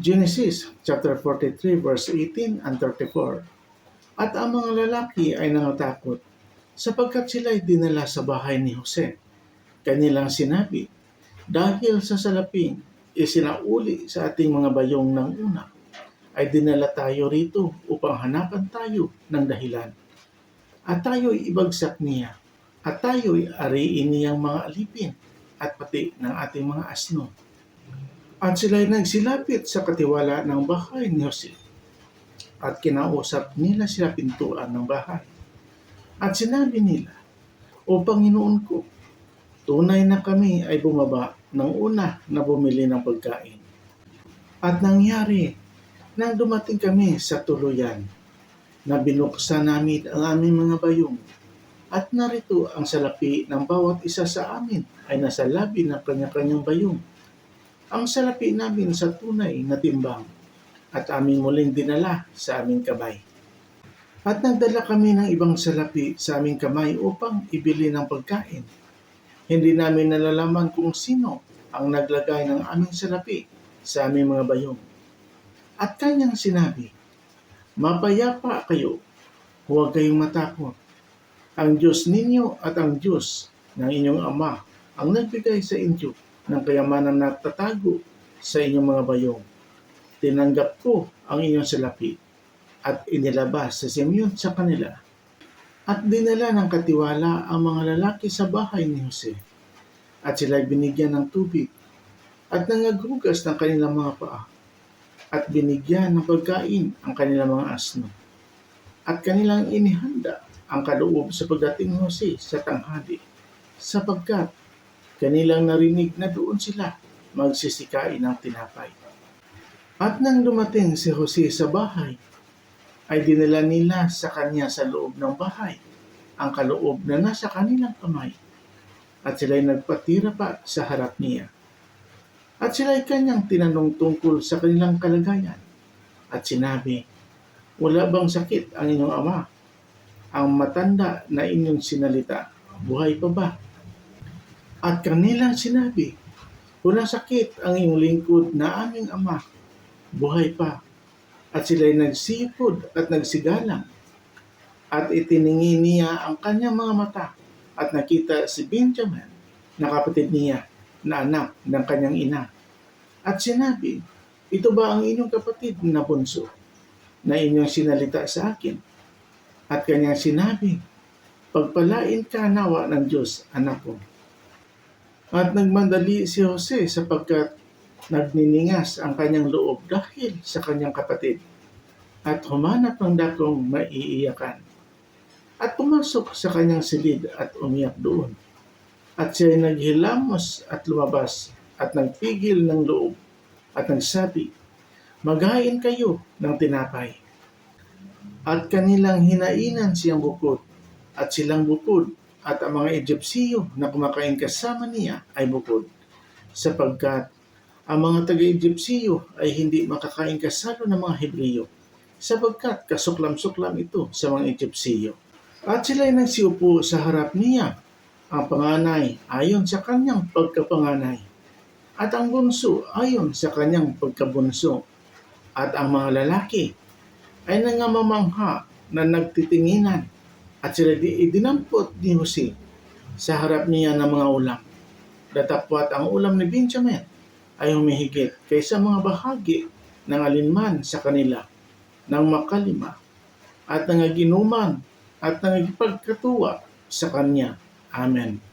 Genesis chapter 43 verse 18 and 34. At ang mga lalaki ay nangatakot sapagkat sila ay dinala sa bahay ni Jose. Kanilang sinabi, dahil sa salaping isinauli sa ating mga bayong ng una, ay dinala tayo rito upang hanapan tayo ng dahilan. At tayo'y ibagsak niya, at tayo'y ariin niyang mga alipin at pati ng ating mga asno. At sila'y nagsilapit sa katiwala ng bahay ni Jose at kinausap nila sila pintuan ng bahay. At sinabi nila, O Panginoon ko, tunay na kami ay bumaba ng una na bumili ng pagkain. At nangyari, nang dumating kami sa tuluyan, na binuksan namin ang aming mga bayong, at narito ang salapi ng bawat isa sa amin ay nasa labi ng kanya-kanyang bayong. Ang salapi namin sa tunay na timbang, at aming muling dinala sa aming kamay. At nagdala kami ng ibang salapi sa aming kamay upang ibili ng pagkain. Hindi namin nalalaman kung sino ang naglagay ng aming salapi sa aming mga bayong. At kanyang sinabi, Mapayapa kayo, huwag kayong matakot. Ang Diyos ninyo at ang Diyos ng inyong Ama ang nagbigay sa inyo ng kayamanan na tatago sa inyong mga bayong. Tinanggap ko ang inyong salapi at inilabas sa Simeon sa kanila. At dinala ng katiwala ang mga lalaki sa bahay ni Jose. At sila'y binigyan ng tubig at nangaghugas ng kanilang mga paa. At binigyan ng pagkain ang kanilang mga asno. At kanilang inihanda ang kaloob sa pagdating ni Jose sa tanghali, sapagkat kanilang narinig na doon sila magsisikain ng tinapay. At nang dumating si Jose sa bahay, ay dinala nila sa kanya sa loob ng bahay ang kaloob na nasa kanilang kamay, at sila'y nagpatira pa sa harap niya. At sila'y kanyang tinanong tungkol sa kanilang kalagayan, at sinabi, Wala bang sakit ang inyong ama? Ang matanda na inyong sinalita, buhay pa ba? At kanilang sinabi, Walang sakit ang iyong lingkod na aming ama, buhay pa. At sila'y nagsipod at nagsigalang. At itiningi niya ang kanyang mga mata at nakita si Benjamin na kapatid niya na anak ng kanyang ina. At sinabi, Ito ba ang inyong kapatid na bunso na inyong sinalita sa akin? At kanyang sinabi, Pagpalain ka nawa ng Diyos, anak ko. At nagmandali si Jose sapagkat nagniningas ang kanyang loob dahil sa kanyang kapatid, at humanap ng dakong maiiyakan. At pumasok sa kanyang silid at umiyak doon. At siya'y naghilamos at lumabas at nagpigil ng loob at nagsabi, Maghain kayo ng tinapay. At kanilang hinainan siyang bukod at silang bukod at ang mga Egyptiyo na kumakain kasama niya ay bukod, sapagkat ang mga taga-Egyptiyo ay hindi makakain kasalo ng mga Hebreyo, sapagkat kasuklam-suklam ito sa mga Egyptiyo. At sila'y nagsiupo sa harap niya, ang panganay ayon sa kanyang pagkapanganay, at ang bunso ayon sa kanyang pagkabunso. At ang mga lalaki ay nangamamangha na nagtitinginan, at sila idinampot ni Jose sa harap niya ng mga ulam. Datapwat ang ulam ni Benjamin ay humihigit kaysa mga bahagi ng alinman sa kanila ng makalima, at nangaginuman at nangagipagkatuwa sa kanya. Amen.